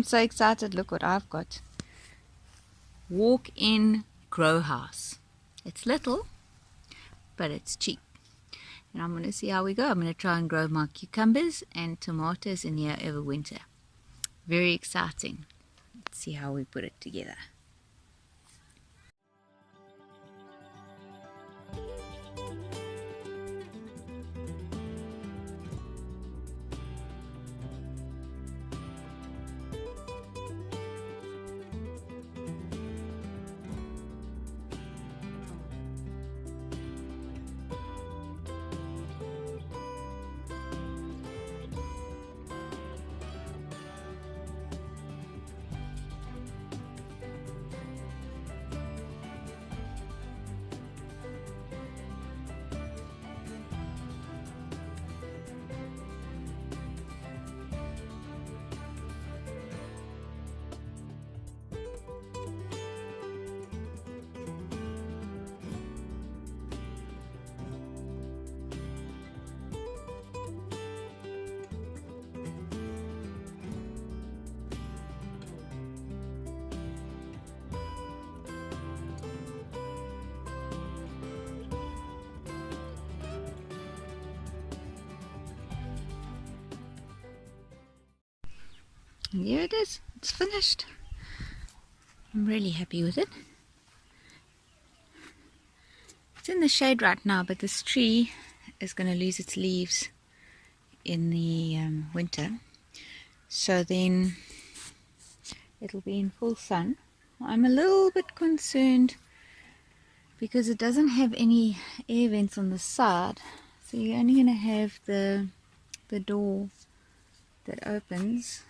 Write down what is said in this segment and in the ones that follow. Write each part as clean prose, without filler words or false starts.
I'm so excited. Look what I've got. Walk-in grow house. It's little, but it's cheap. And I'm going to see how we go. I'm going to try and grow my cucumbers and tomatoes in here over winter. Very exciting. Let's see how we put it together. And here it is. It's finished. I'm really happy with it. It's in the shade right now, but this tree is going to lose its leaves in the winter. So then it'll be in full sun. I'm a little bit concerned because it doesn't have any air vents on the side. So you're only going to have the door that opens.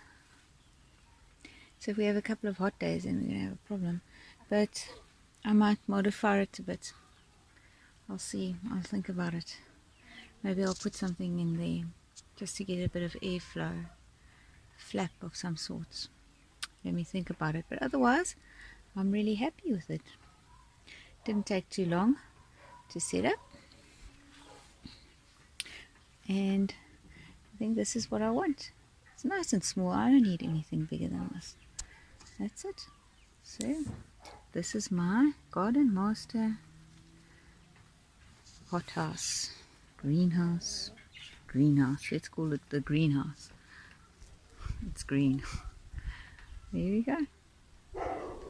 So if we have a couple of hot days, then we're going to have a problem. But I might modify it a bit. I'll see. I'll think about it. Maybe I'll put something in there just to get a bit of airflow. Flap of some sorts. Let me think about it. But otherwise, I'm really happy with it. Didn't take too long to set up. And I think this is what I want. It's nice and small. I don't need anything bigger than this. That's it. So this is my Garden Master hothouse, greenhouse. Let's call it the greenhouse. It's green. There we go.